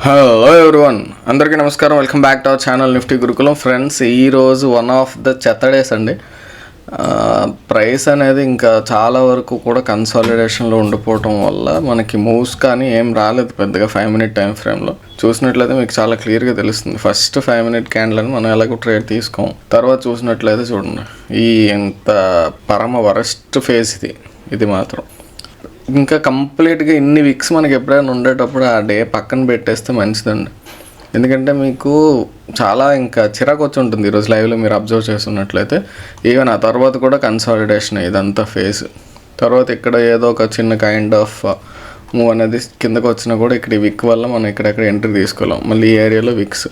Hello everyone, అందరికీ నమస్కారం. Welcome back to our channel Nifty Gurukulam. Friends, ఈరోజు వన్ ఆఫ్ ద చెత్తడేస్ అండి. ప్రైస్ అనేది ఇంకా చాలా వరకు కూడా కన్సాలిడేషన్లో ఉండిపోవటం వల్ల మనకి మూవ్స్ కానీ ఏం రాలేదు పెద్దగా. 5 minute టైం ఫ్రేమ్లో చూసినట్లయితే మీకు చాలా క్లియర్గా తెలుస్తుంది. ఫస్ట్ 5 minute క్యాండిల్ అని మనం ఎలాగో ట్రేడ్ తీసుకోం. తర్వాత చూసినట్లయితే చూడండి, ఈ ఎంత పరమ వరస్ట్ ఫేజ్ ఇది మాత్రం. ఇంకా కంప్లీట్గా ఇన్ని వీక్స్ మనకి ఎప్పుడైనా ఉండేటప్పుడు ఆ డే పక్కన పెట్టేస్తే మంచిదండి. ఎందుకంటే మీకు చాలా ఇంకా చిరాకు వచ్చి ఉంటుంది. ఈరోజు లైవ్లో మీరు అబ్జర్వ్ చేస్తున్నట్లయితే ఈవెన్ ఆ తర్వాత కూడా కన్సాలిడేషన్ ఇదంతా ఫేజ్. తర్వాత ఇక్కడ ఏదో ఒక చిన్న కైండ్ ఆఫ్ మూవ్ అనేది కిందకు వచ్చినా కూడా ఇక్కడ ఈ విక్ వల్ల మనం ఇక్కడెక్కడ ఎంట్రీ తీసుకోలేం. మళ్ళీ ఈ ఏరియాలో విక్స్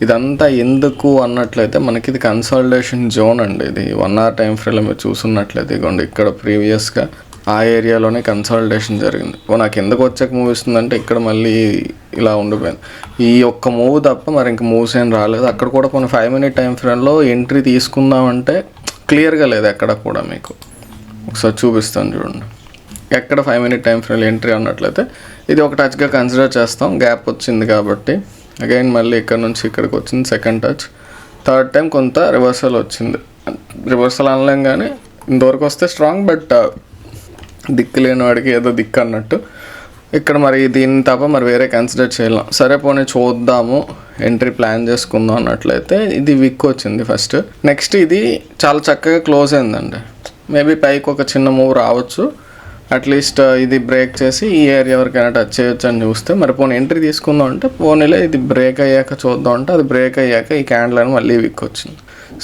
ఇదంతా ఎందుకు అన్నట్లయితే మనకి ఇది కన్సాలిడేషన్ జోన్ అండి. ఇది 1 hour టైం ఫ్రేమ్లో మీరు చూస్తున్నట్లయితే ఇవ్వండి, ఇక్కడ ప్రీవియస్గా ఆ ఏరియాలోనే కన్సాలిడేషన్ జరిగింది. నాకు ఎందుకు వచ్చాక మూవ్ ఇస్తుందంటే ఇక్కడ మళ్ళీ ఇలా ఉండిపోయింది. ఈ ఒక్క మూవ్ తప్ప మరి ఇంక మూవ్స్ ఏం రాలేదు. అక్కడ కూడా కొన్ని 5 minute టైం ఫ్రేమ్లో ఎంట్రీ తీసుకుందామంటే క్లియర్గా లేదు ఎక్కడ కూడా. మీకు ఒకసారి చూపిస్తాను చూడండి, ఎక్కడ 5 minute టైం ఫ్రేమ్లో ఎంట్రీ అన్నట్లయితే ఇది ఒక టచ్గా కన్సిడర్ చేస్తాం. గ్యాప్ వచ్చింది కాబట్టి అగైన్ మళ్ళీ ఇక్కడ నుంచి ఇక్కడికి వచ్చింది సెకండ్ టచ్. థర్డ్ టైం కొంత రివర్సల్ వచ్చింది. రివర్సల్ అనలేం కానీ ఇంతవరకు వస్తే స్ట్రాంగ్, బట్ దిక్కు లేని వాడికి ఏదో దిక్కు అన్నట్టు. ఇక్కడ మరి దీన్ని తప్ప మరి వేరే కన్సిడర్ చేయలేం. సరే పోనీ చూద్దాము, ఎంట్రీ ప్లాన్ చేసుకుందాం అన్నట్లయితే ఇది విక్ వచ్చింది ఫస్ట్. నెక్స్ట్ ఇది చాలా చక్కగా క్లోజ్ అయిందండి. మేబీ పైకి ఒక చిన్న మూవ్ రావచ్చు, అట్లీస్ట్ ఇది బ్రేక్ చేసి ఈ ఏరియా వరకైనా టచ్ చేయొచ్చు అని చూస్తే, మరి పోనీ ఎంట్రీ తీసుకుందాం అంటే పోనీలే ఇది బ్రేక్ అయ్యాక చూద్దాం అంటే అది బ్రేక్ అయ్యాక ఈ క్యాండిల్ అని మళ్ళీ విక్ వచ్చింది.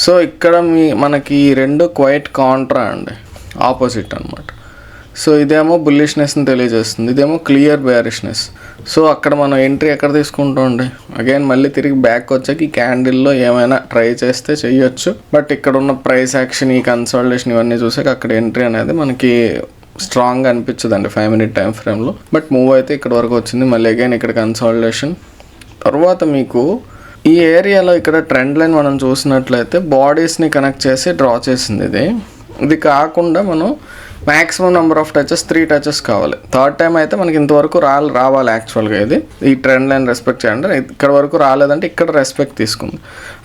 సో ఇక్కడ మనకి ఈ రెండు క్వైట్ కాంట్రా అండి, ఆపోజిట్ అనమాట. సో ఇదేమో బుల్లిష్నెస్ని తెలియజేస్తుంది, ఇదేమో క్లియర్ బేరిష్నెస్. సో అక్కడ మనం ఎంట్రీ ఎక్కడ తీసుకుంటాం అండి. అగైన్ మళ్ళీ తిరిగి బ్యాక్ వచ్చాక ఈ క్యాండిల్లో ఏమైనా ట్రై చేస్తే చెయ్యొచ్చు. బట్ ఇక్కడ ఉన్న ప్రైస్ యాక్షన్, ఈ కన్సాలిడేషన్ ఇవన్నీ చూసాక అక్కడ ఎంట్రీ అనేది మనకి స్ట్రాంగ్గా అనిపించదండి 5 minute టైం ఫ్రేమ్లో. బట్ మూవ్ అయితే ఇక్కడ వరకు వచ్చింది. మళ్ళీ అగైన్ ఇక్కడ కన్సాలిడేషన్ తర్వాత మీకు ఈ ఏరియాలో ఇక్కడ ట్రెండ్ లైన్ మనం చూసినట్లయితే బాడీస్ని కనెక్ట్ చేసి డ్రా చేసింది. ఇది కాకుండా మనం maximum number of touches 3 touches కావాలి. థర్డ్ టైం అయితే మనకి ఇంతవరకు రావాలి యాక్చువల్గా. ఇది ఈ ట్రెండ్ లైన్ రెస్పెక్ట్ చేయండి. ఇక్కడ వరకు రాలేదంటే ఇక్కడ రెస్పెక్ట్ తీసుకుంది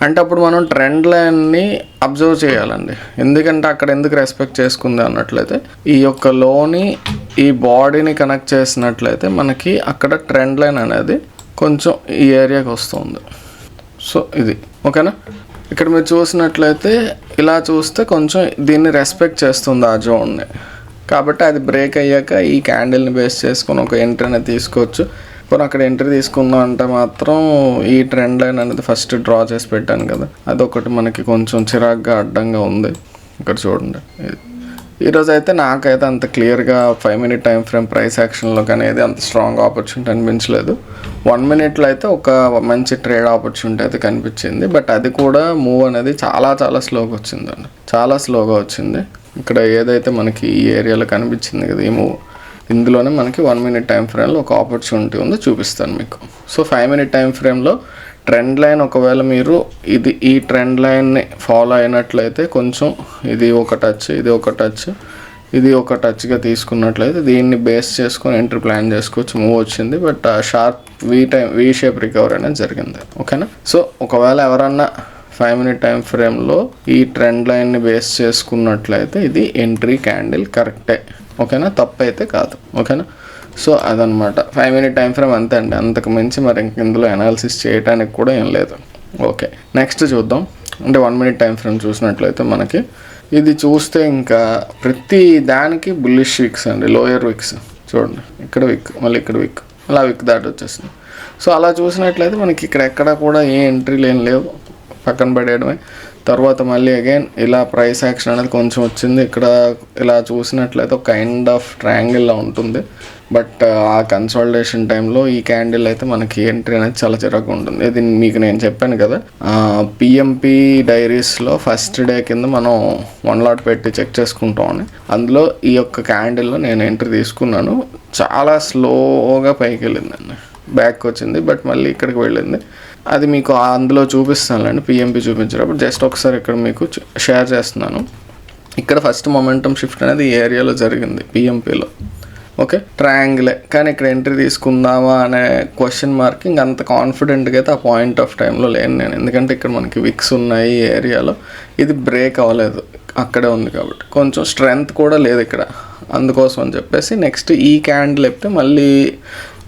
అంటే అప్పుడు మనం ట్రెండ్ లైన్ని అబ్జర్వ్ చేయాలండి. ఎందుకంటే అక్కడ ఎందుకు రెస్పెక్ట్ చేసుకుంది అన్నట్లయితే ఈ యొక్క లోని ఈ బాడీని కనెక్ట్ చేసినట్లయితే మనకి అక్కడ ట్రెండ్ లైన్ అనేది కొంచెం ఈ ఏరియాకి వస్తుంది. సో ఇది ఓకేనా. ఇక్కడ మీరు చూసినట్లయితే ఇలా చూస్తే కొంచెం దీన్ని రెస్పెక్ట్ చేస్తుంది ఆ జోన్ని. కాబట్టి అది బ్రేక్ అయ్యాక ఈ క్యాండిల్ని బేస్ చేసుకొని ఒక ఎంట్రీ అనేది తీసుకోవచ్చు. కొన్ని అక్కడ ఎంట్రీ తీసుకుందాం అంటే మాత్రం ఈ ట్రెండ్ లైన్ అనేది ఫస్ట్ డ్రా చేసి పెట్టాను కదా, అదొకటి మనకి కొంచెం చిరాగ్గా అడ్డంగా ఉంది. ఇక్కడ చూడండి, ఈరోజు అయితే నాకైతే అంత క్లియర్గా 5 minute టైం ఫ్రేమ్ ప్రైస్ యాక్షన్లో కానీ ఏది అంత స్ట్రాంగ్ ఆపర్చునిటీ అనిపించలేదు. 1 minuteలో అయితే ఒక మంచి ట్రేడ్ ఆపర్చునిటీ అయితే కనిపించింది. బట్ అది కూడా మూవ్ అనేది చాలా చాలా స్లోగా వచ్చిందండి, చాలా స్లోగా వచ్చింది. ఇక్కడ ఏదైతే మనకి ఈ ఏరియాలో కనిపించింది కదా ఈ మూవ్, ఇందులోనే మనకి 1 minute టైం ఫ్రేమ్లో ఒక ఆపర్చునిటీ ఉందో చూపిస్తాను మీకు. సో 5 minute టైం ఫ్రేమ్లో ట్రెండ్ లైన్ ఒకవేళ మీరు ఈ ట్రెండ్ లైన్ని ఫాలో అయినట్లయితే కొంచెం ఇది ఒక టచ్, ఇది ఒక టచ్, ఇది ఒక టచ్గా తీసుకున్నట్లయితే దీన్ని బేస్ చేసుకొని ఎంట్రీ ప్లాన్ చేసుకోవచ్చు. మూవ్ వచ్చింది, but sharp V shape recovery అనేది జరిగింది. ఓకేనా. సో ఒకవేళ ఎవరన్నా 5 minute టైం ఫ్రేమ్లో ఈ ట్రెండ్ లైన్ని బేస్ చేసుకున్నట్లయితే ఇది ఎంట్రీ క్యాండిల్ కరెక్టే. ఓకేనా, తప్పైతే కాదు. ఓకేనా. సో అదనమాట 5 minute టైం ఫ్రేమ్ అంతే అండి, అంతకు మించి మరి ఇందులో అనాలిసిస్ చేయడానికి కూడా ఏం లేదు. ఓకే, నెక్స్ట్ చూద్దాం. అంటే 1 minute టైం ఫ్రేమ్ చూసినట్లయితే మనకి ఇది చూస్తే ఇంకా ప్రతి దానికి బుల్లిష్ విక్స్ అండి, లోయర్ విక్స్ చూడండి. ఇక్కడ విక్, మళ్ళీ ఇక్కడ విక్, అలా విక్ దాటి వచ్చేసింది. సో అలా చూసినట్లయితే మనకి ఇక్కడ ఎక్కడ కూడా ఏ ఎంట్రీలు ఏం లేవు, పక్కన పడేయడమే. తర్వాత మళ్ళీ అగైన్ ఇలా ప్రైస్ యాక్షన్ అనేది కొంచెం వచ్చింది. ఇక్కడ ఇలా చూసినట్లయితే ఒక కైండ్ ఆఫ్ ట్రయాంగిల్లా ఉంటుంది. బట్ ఆ కన్సాలిడేషన్ టైంలో ఈ క్యాండిల్ అయితే మనకి ఎంట్రీ అనేది చాలా చిరాకు ఉంటుంది. ఇది మీకు నేను చెప్పాను కదా, పిఎంపి డైరీస్లో ఫస్ట్ డే కింద మనం 1 lot పెట్టి చెక్ చేసుకుంటామని. అందులో ఈ యొక్క క్యాండిల్లో నేను ఎంట్రీ తీసుకున్నాను. చాలా స్లోగా పైకి వెళ్ళిందండి, బ్యాక్ వచ్చింది, బట్ మళ్ళీ ఇక్కడికి వెళ్ళింది. అది మీకు అందులో చూపిస్తానులేండి, పిఎంపి చూపించేటప్పుడు. జస్ట్ ఒకసారి ఇక్కడ మీకు షేర్ చేస్తున్నాను. ఇక్కడ ఫస్ట్ మొమెంటమ్ షిఫ్ట్ అనేది ఈ ఏరియాలో జరిగింది పిఎంపిలో. ఓకే, ట్రయాంగిలే, కానీ ఇక్కడ ఎంట్రీ తీసుకుందామా అనే క్వశ్చన్ మార్క్ ఇంక అంత కాన్ఫిడెంట్గా అయితే ఆ పాయింట్ ఆఫ్ టైంలో లేను నేను. ఎందుకంటే ఇక్కడ మనకి విక్స్ ఉన్నాయి ఈ ఏరియాలో, ఇది బ్రేక్ అవ్వలేదు, అక్కడే ఉంది కాబట్టి కొంచెం స్ట్రెంగ్త్ కూడా లేదు ఇక్కడ. అందుకోసం అని చెప్పేసి నెక్స్ట్ ఈ క్యాండిల్ అయితే మళ్ళీ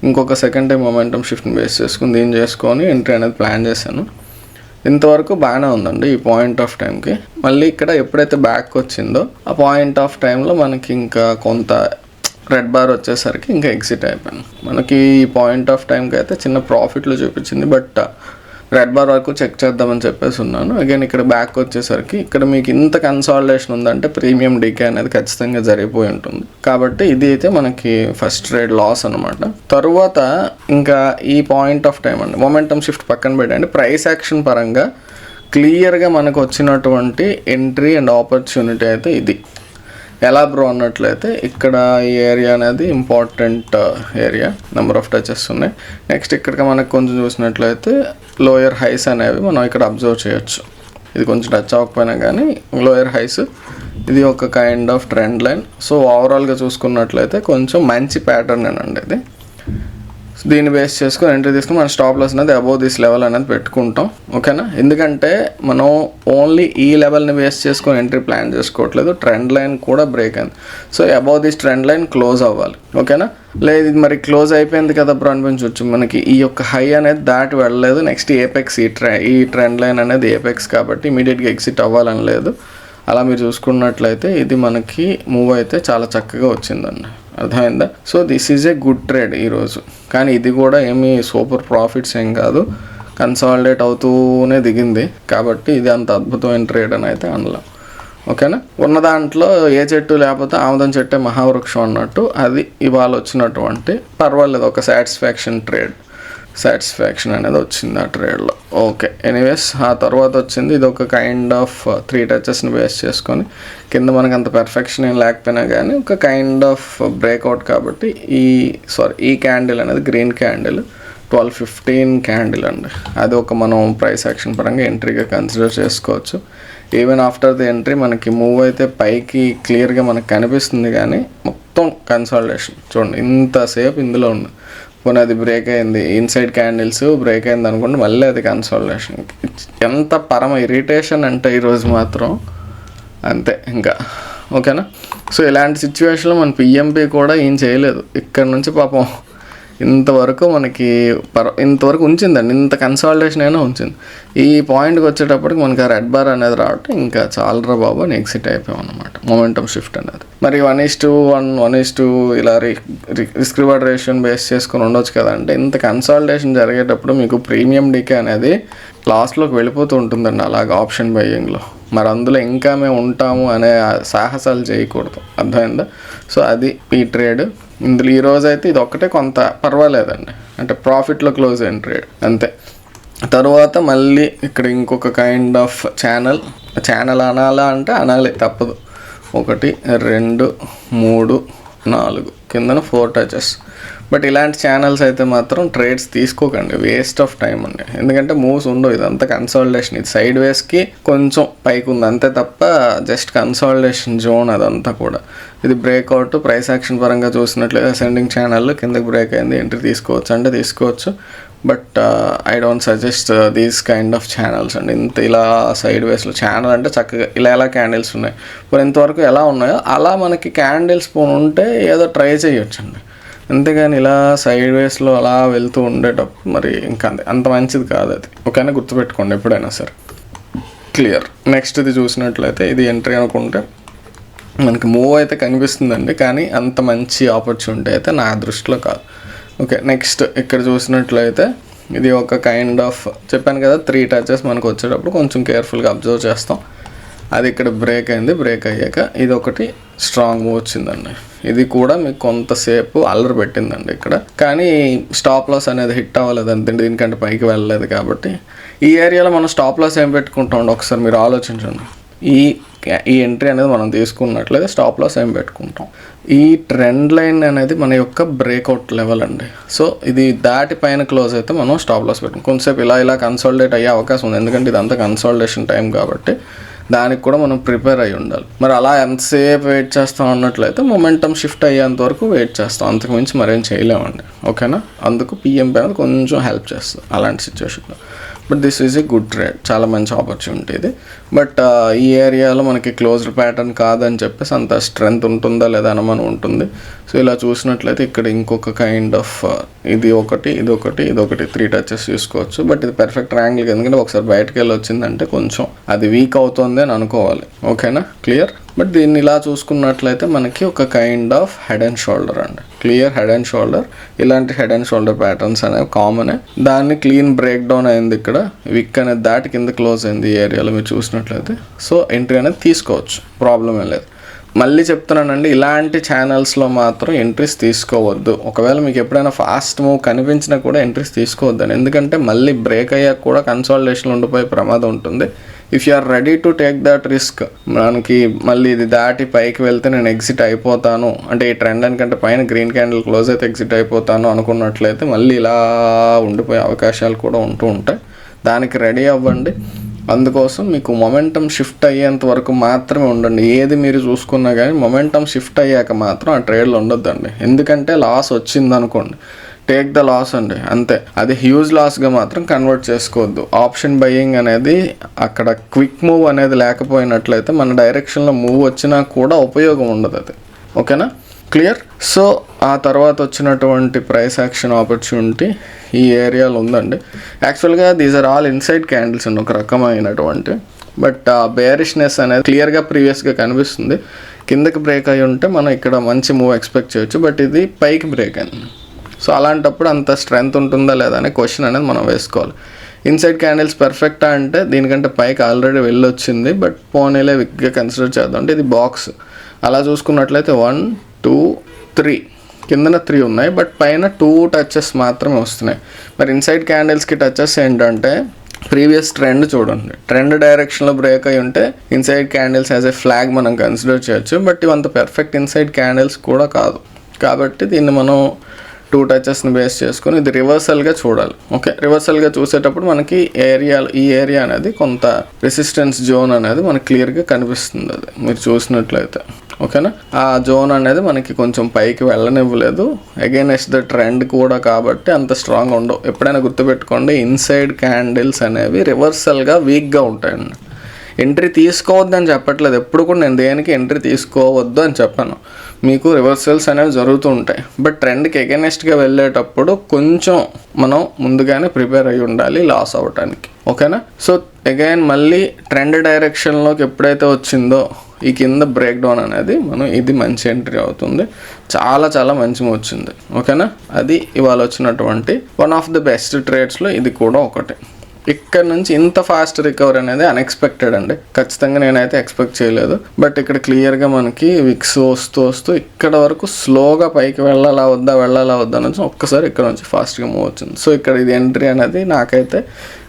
ఇంకొక సెకండ్ టైం మొమెంటం షిఫ్ట్ని బేస్ చేసుకుని దీన్ని చేసుకొని ఎంట్రీ అనేది ప్లాన్ చేశాను. ఇంతవరకు బాగానే ఉందండి ఈ పాయింట్ ఆఫ్ టైంకి. మళ్ళీ ఇక్కడ ఎప్పుడైతే బ్యాక్ వచ్చిందో ఆ పాయింట్ ఆఫ్ టైంలో మనకి ఇంకా కొంత రెడ్ బార్ వచ్చేసరికి ఇంకా ఎగ్జిట్ అయిపోయాను. మనకి ఈ పాయింట్ ఆఫ్ టైంకి అయితే చిన్న ప్రాఫిట్లు చూపించింది, బట్ రెడ్ బార్ వరకు చెక్ చేద్దామని చెప్పేసి ఉన్నాను. అగైన్ ఇక్కడ బ్యాక్ వచ్చేసరికి ఇక్కడ మీకు ఇంత కన్సాలిడేషన్ ఉందంటే ప్రీమియం డీకే అనేది ఖచ్చితంగా జరిగిపోయి ఉంటుంది. కాబట్టి ఇది అయితే మనకి ఫస్ట్ ట్రేడ్ లాస్ అనమాట. తరువాత ఇంకా ఈ పాయింట్ ఆఫ్ టైం అండి, మొమెంటం షిఫ్ట్ పక్కన పెట్టండి, ప్రైస్ యాక్షన్ పరంగా క్లియర్గా మనకు వచ్చినటువంటి ఎంట్రీ అండ్ ఆపర్చునిటీ అయితే ఇది. ఎలా బ్రో అన్నట్లయితే ఇక్కడ ఈ ఏరియా అనేది important area, number of touches ఉన్నాయి. నెక్స్ట్ ఇక్కడికి మనకు కొంచెం చూసినట్లయితే లోయర్ హైస్ అనేవి మనం ఇక్కడ అబ్జర్వ్ చేయొచ్చు. ఇది కొంచెం టచ్ అవ్వకపోయినా కానీ లోయర్ హైస్, ఇది ఒక kind of trend line. So ఓవరాల్గా చూసుకున్నట్లయితే కొంచెం మంచి ప్యాటర్న్ అండి ఇది. దీన్ని బేస్ చేసుకొని ఎంట్రీ తీసుకుని మన స్టాప్ లాస్ అనేది అబోవ్ దిస్ లెవెల్ అనేది పెట్టుకుంటాం. ఓకేనా, ఎందుకంటే మనం ఓన్లీ ఈ లెవెల్ని బేస్ చేసుకొని ఎంట్రీ ప్లాన్ చేసుకోవట్లేదు, ట్రెండ్ లైన్ కూడా బ్రేక్ అయింది. So above this trend line close అవ్వాలి. ఓకేనా, లేదు ఇది మరి క్లోజ్ అయిపోయింది కదా బ్రో అనిపించవచ్చు, మనకి ఈ యొక్క హై అనేది దాటి వెళ్ళలేదు. నెక్స్ట్ ఏపెక్స్, ఈ ట్రెండ్ లైన్ అనేది ఏపెక్స్ కాబట్టి ఇమీడియట్గా ఎగ్జిట్ అవ్వాలని లేదు. అలా మీరు చూసుకున్నట్లయితే ఇది మనకి మూవ్ అయితే చాలా చక్కగా వచ్చిందండి, అర్థమైందా? So this is a good trade ఈరోజు. కానీ ఇది కూడా ఏమీ సూపర్ ప్రాఫిట్స్ ఏం కాదు, కన్సాలిడేట్ అవుతూనే దిగింది. కాబట్టి ఇది అంత అద్భుతమైన ట్రేడ్ అని అయితే అనలేం. ఓకేనా, ఉన్న దాంట్లో ఏ చెట్టు లేకపోతే ఆముదం చెట్టే మహావృక్షం అన్నట్టు అది ఇవాళ వచ్చినటువంటి పర్వాలేదు ఒక సాటిస్ఫాక్షన్ అనేది వచ్చింది ఆ ట్రేడ్లో. ఓకే, ఎనీవేస్ ఆ తర్వాత వచ్చింది ఇది ఒక కైండ్ ఆఫ్ 3 టచెస్ని బేస్ చేసుకొని కింద మనకు అంత పెర్ఫెక్షన్ ఏం లేకపోయినా కానీ ఒక కైండ్ ఆఫ్ బ్రేక్అవుట్. కాబట్టి ఈ క్యాండిల్ అనేది గ్రీన్ క్యాండిల్ 12-15 క్యాండిల్ అండి, అది ఒక మనం ప్రైస్ యాక్షన్ పరంగా ఎంట్రీగా కన్సిడర్ చేసుకోవచ్చు. ఈవెన్ ఆఫ్టర్ ది ఎంట్రీ మనకి మూవ్ అయితే పైకి క్లియర్గా మనకు కనిపిస్తుంది, కానీ మొత్తం కన్సాలిడేషన్ చూడండి ఇంతసేపు ఇందులో ఉంది. పోనీ అది బ్రేక్ అయింది, ఇన్సైడ్ క్యాండిల్స్ బ్రేక్ అయింది అనుకోండి, మళ్ళీ అది కన్సాలిడేషన్. ఎంత పరమ ఇరిటేషన్ అంటే ఈరోజు మాత్రం అంతే ఇంకా. ఓకేనా, సో ఇలాంటి సిచ్యువేషన్లో మన పిఎంపి కూడా ఏం చేయలేదు. ఇక్కడ నుంచి పాపం ఇంతవరకు ఉంచిందండి, ఇంత కన్సాలిడేషన్ అయినా ఉంచింది. ఈ పాయింట్కి వచ్చేటప్పటికి మనకి ఆ రెడ్ బార్ అనేది రావటం ఇంకా చాలరా బాబు అని ఎగ్జిట్ అయిపోయాం అనమాట. మొమెంటం షిఫ్ట్ అనేది మరి 1:1, 1:2 ఇలా రిస్క్ రివార్డ్ రేషియోని బేస్ చేసుకొని ఉండొచ్చు కదా. అంటే ఇంత కన్సాలిడేషన్ జరిగేటప్పుడు మీకు ప్రీమియం డీకే అనేది లాస్ట్లోకి వెళ్ళిపోతూ ఉంటుందండి అలాగ ఆప్షన్ బయ్యింగ్లో. మరి అందులో ఇంకా మేము ఉంటాము అనే సాహసాలు చేయకూడదు, అర్థమైందా? సో అది ఈ ట్రేడ్. ఇందులో ఈరోజు అయితే ఇది ఒక్కటే కొంత పర్వాలేదండి, అంటే ప్రాఫిట్లో క్లోజ్ అయిన ట్రేడ్ అంతే. తర్వాత మళ్ళీ ఇక్కడ ఇంకొక కైండ్ ఆఫ్ ఛానల్ అనాలా అంటే అనాలి తప్పదు. 1, 2, 3, 4 కిందన 4 టచెస్. బట్ ఇలాంటి ఛానల్స్ అయితే మాత్రం ట్రేడ్స్ తీసుకోకండి, వేస్ట్ ఆఫ్ టైం అండి. ఎందుకంటే మూవ్స్ ఉండవు, ఇదంతా కన్సాలిడేషన్. ఇది సైడ్ వేస్కి కొంచెం పైకి ఉంది అంతే తప్ప జస్ట్ కన్సాలిడేషన్ జోన్ అదంతా కూడా. ఇది బ్రేక్అవుట్ ప్రైస్ యాక్షన్ పరంగా చూసినట్లయితే అసెండింగ్ ఛానల్ కిందకి బ్రేక్ అయింది, ఎంట్రీ తీసుకోవచ్చు అంటే తీసుకోవచ్చు. But I don't suggest these kind of channels అండి. ఇంత ఇలా సైడ్ వేస్లో ఛానల్ అంటే చక్కగా ఇలా క్యాండిల్స్ ఉన్నాయి, ఇప్పుడు ఇంతవరకు ఎలా ఉన్నాయో అలా మనకి క్యాండిల్స్ ఉంటే ఏదో ట్రై చేయొచ్చండి. అంతేగాని ఇలా సైడ్ వేస్లో అలా వెళ్తూ ఉండేటప్పుడు మరి ఇంకా అంత మంచిది కాదు అది. ఓకేనా, గుర్తుపెట్టుకోండి ఎప్పుడైనా సరే. క్లియర్. నెక్స్ట్ ఇది చూసినట్లయితే ఇది ఎంట్రీ అనుకుంటే మనకి మూవ్ అయితే కనిపిస్తుందండి, కానీ అంత మంచి ఆపర్చునిటీ అయితే నా దృష్టిలో కాదు. ఓకే, నెక్స్ట్ ఇక్కడ చూసినట్లయితే ఇది ఒక కైండ్ ఆఫ్ చెప్పాను కదా 3 టచెస్ మనకు వచ్చేటప్పుడు కొంచెం కేర్ఫుల్గా అబ్జర్వ్ చేస్తాం. అది ఇక్కడ బ్రేక్ అయింది, బ్రేక్ అయ్యాక ఇది ఒకటి స్ట్రాంగ్ మూవ్ వచ్చిందండి. ఇది కూడా మీకు కొంతసేపు అల్లరి పెట్టిందండి ఇక్కడ, కానీ స్టాప్ లాస్ అనేది హిట్ అవ్వలేదు అంతే, దీనికంటే పైకి వెళ్ళలేదు. కాబట్టి ఈ ఏరియాలో మనం స్టాప్ లాస్ ఏం పెట్టుకుంటాం ఒకసారి మీరు ఆలోచించండి. ఈ ఎంట్రీ అనేది మనం తీసుకున్నట్లయితే స్టాప్ లాస్ ఏం పెట్టుకుంటాం. ఈ ట్రెండ్ లైన్ అనేది మన యొక్క బ్రేక్అవుట్ లెవెల్ అండి. సో ఇది దాటి పైన క్లోజ్ అయితే మనం స్టాప్ లాస్ పెట్టుకుంటాం. కొంతసేపు ఇలా కన్సాలిడేట్ అయ్యే అవకాశం ఉంది, ఎందుకంటే ఇదంతా కన్సాలిడేషన్ టైం కాబట్టి దానికి కూడా మనం ప్రిపేర్ అయ్యి ఉండాలి. మరి అలా ఎంతసేపు వెయిట్ చేస్తాం అన్నట్లయితే మొమెంటం షిఫ్ట్ అయ్యేంత వరకు వెయిట్ చేస్తాం, అంతకుమించి మరేం చేయలేమండి. ఓకేనా, అందుకు పిఎంపి అనేది కొంచెం హెల్ప్ చేస్తుంది అలాంటి సిచ్యువేషన్లో. But this is a good trade, చాలా మంచి ఆపర్చునిటీ ఇది. బట్ ఈ ఏరియాలో మనకి క్లోజ్డ్ ప్యాటర్న్ కాదని చెప్పేసి అంత స్ట్రెంగ్త్ ఉంటుందా లేదా అనుమానం ఉంటుంది. సో ఇలా చూసినట్లయితే ఇక్కడ ఇంకొక కైండ్ ఆఫ్ ఇది ఒకటి 3 టచెస్ చూసుకోవచ్చు. బట్ ఇది పర్ఫెక్ట్ యాంగిల్, ఎందుకంటే ఒకసారి బయటకు వెళ్ళి వచ్చిందంటే కొంచెం అది వీక్ అవుతుంది అని అనుకోవాలి. ఓకేనా, క్లియర్. బట్ దీన్ని ఇలా చూసుకున్నట్లయితే మనకి ఒక kind of head and shoulder అండి, క్లియర్ హెడ్ అండ్ షోల్డర్. ఇలాంటి హెడ్ అండ్ షోల్డర్ ప్యాటర్న్స్ అనేవి కామనే. దాన్ని క్లీన్ బ్రేక్ డౌన్ అయింది, ఇక్కడ విక్ అనేది దాటి కింద క్లోజ్ అయింది ఈ ఏరియాలో మీరు చూసినట్లయితే. సో ఎంట్రీ అనేది తీసుకోవచ్చు, ప్రాబ్లం ఏం లేదు. మళ్ళీ చెప్తున్నానండి, ఇలాంటి ఛానల్స్లో మాత్రం ఎంట్రీస్ తీసుకోవద్దు. ఒకవేళ మీకు ఎప్పుడైనా ఫాస్ట్ మూవ్ కనిపించినా కూడా ఎంట్రీస్ తీసుకోవద్దని, ఎందుకంటే మళ్ళీ బ్రేక్ అయ్యాక కూడా కన్సాలిడేషన్ ఉండిపోయే ప్రమాదం ఉంటుంది. If you are ready to take that risk, మనకి మళ్ళీ ఇది దాటి పైకి వెళ్తే నేను ఎగ్జిట్ అయిపోతాను అంటే ఈ ట్రెండ్ అనుకంటే పైన గ్రీన్ క్యాండిల్ క్లోజ్ అయితే ఎగ్జిట్ అయిపోతాను అనుకున్నట్లయితే మళ్ళీ ఇలా ఉండిపోయే అవకాశాలు కూడా ఉంటూ ఉంటాయి. దానికి రెడీ అవ్వండి. అందుకోసం మీకు మొమెంటం షిఫ్ట్ అయ్యేంత వరకు మాత్రమే ఉండండి. ఏది మీరు చూసుకున్నా కానీ మొమెంటం షిఫ్ట్ అయ్యాక మాత్రం ఆ ట్రేడ్లో ఉండొద్దండి. ఎందుకంటే లాస్ వచ్చిందనుకోండి, టేక్ ద లాస్ అండి, అంతే. అది హ్యూజ్ లాస్గా మాత్రం కన్వర్ట్ చేసుకోవద్దు. ఆప్షన్ బయ్యింగ్ అనేది అక్కడ క్విక్ మూవ్ అనేది లేకపోయినట్లయితే మన డైరెక్షన్లో మూవ్ వచ్చినా కూడా ఉపయోగం ఉండదు అది. ఓకేనా, క్లియర్. సో ఆ తర్వాత వచ్చినటువంటి ప్రైస్ యాక్షన్ ఆపర్చునిటీ ఈ ఏరియాలో ఉందండి. యాక్చువల్గా these are all inside candles అండి, ఒక రకమైనటువంటి. బట్ బేరిష్నెస్ అనేది క్లియర్గా ప్రీవియస్గా కనిపిస్తుంది. కిందకి బ్రేక్ అయి ఉంటే మనం ఇక్కడ మంచి మూవ్ ఎక్స్పెక్ట్ చేయొచ్చు. బట్ ఇది పైకి బ్రేక్ అయింది. సో అలాంటప్పుడు అంత స్ట్రెంగ్త్ ఉంటుందా లేదా అనే క్వశ్చన్ అనేది మనం వేసుకోవాలి. ఇన్సైడ్ క్యాండిల్స్ పర్ఫెక్టా అంటే దీనికంటే పైకి ఆల్రెడీ వెళ్ళొచ్చింది. బట్ పోనీలే విక్గా కన్సిడర్ చేద్దాం అంటే ఇది బాక్స్. అలా చూసుకున్నట్లయితే 1 2 3 కిందన 3 ఉన్నాయి, బట్ పైన 2 టచెస్ మాత్రమే వస్తున్నాయి. మరి ఇన్సైడ్ క్యాండిల్స్కి టచెస్ ఏంటంటే ప్రీవియస్ ట్రెండ్ చూడండి, ట్రెండ్ డైరెక్షన్లో బ్రేక్ అయి ఉంటే inside candles as a flag మనం కన్సిడర్ చేయొచ్చు. బట్ ఇవంత పెర్ఫెక్ట్ ఇన్సైడ్ క్యాండిల్స్ కూడా కాదు, కాబట్టి దీన్ని మనం 2 టచెస్ని బేస్ చేసుకొని ఇది రివర్సల్గా చూడాలి. ఓకే, రివర్సల్గా చూసేటప్పుడు మనకి ఈ ఏరియా అనేది కొంత రెసిస్టెన్స్ జోన్ అనేది మనకి క్లియర్గా కనిపిస్తుంది. అది మీరు చూసినట్లయితే ఓకేనా, ఆ జోన్ అనేది మనకి కొంచెం పైకి వెళ్ళనివ్వలేదు. అగైనెస్ట్ ద ట్రెండ్ కూడా కాబట్టి అంత స్ట్రాంగ్ ఉండవు. ఎప్పుడైనా గుర్తుపెట్టుకోండి, ఇన్సైడ్ క్యాండిల్స్ అనేవి రివర్సల్గా వీక్గా ఉంటాయండి. ఎంట్రీ తీసుకోవద్దు అని చెప్పట్లేదు, ఎప్పుడు కూడా నేను దేనికి ఎంట్రీ తీసుకోవద్దు అని చెప్పాను. మీకు రివర్సల్స్ అనేవి జరుగుతూ ఉంటాయి. బట్ ట్రెండ్కి ఎగెనెస్ట్గా వెళ్ళేటప్పుడు కొంచెం మనం ముందుగానే ప్రిపేర్ అయ్యి ఉండాలి లాస్ అవ్వటానికి. ఓకేనా, సో అగైన్ మళ్ళీ ట్రెండ్ డైరెక్షన్లోకి ఎప్పుడైతే వచ్చిందో ఈ కింద బ్రేక్ డౌన్ అనేది ఇది మంచి ఎంట్రీ అవుతుంది. చాలా చాలా మంచి వచ్చింది. ఓకేనా, అది ఇవాళ వచ్చినటువంటి వన్ ఆఫ్ ది బెస్ట్ ట్రేడ్స్లో ఇది కూడా ఒకటి. ఇక్కడ నుంచి ఇంత ఫాస్ట్ రికవరీ అనేది అన్ఎక్స్పెక్టెడ్ అండి, ఖచ్చితంగా నేనైతే ఎక్స్పెక్ట్ చేయలేదు. బట్ ఇక్కడ క్లియర్గా మనకి విక్స్ వస్తూ ఇక్కడ వరకు స్లోగా పైకి వెళ్ళాలా వద్దా నుంచి ఒక్కసారి ఇక్కడ నుంచి ఫాస్ట్గా మూవ్ వచ్చింది. సో ఇక్కడ ఇది ఎంట్రీ అనేది నాకైతే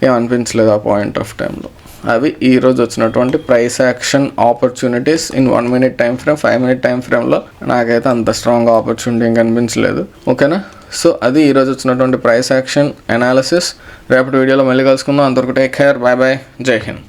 ఏమనిపించలేదు ఆ పాయింట్ ఆఫ్ టైంలో. అవి ఈరోజు వచ్చినటువంటి price action opportunities in 1 minute time frame, 5 minute time ఫ్రేమ్లో నాకైతే అంత స్ట్రాంగ్ ఆపర్చునిటీ ఏం కనిపించలేదు. ఓకేనా, సో అది ఈరోజు వచ్చినటువంటి ప్రైస్ యాక్షన్ అనాలిసిస్. రేపటి వీడియోలో మళ్ళీ కలుసుకుందాం. అంతవరకు టేక్ కేర్, బాయ్ బాయ్, జై హింద్.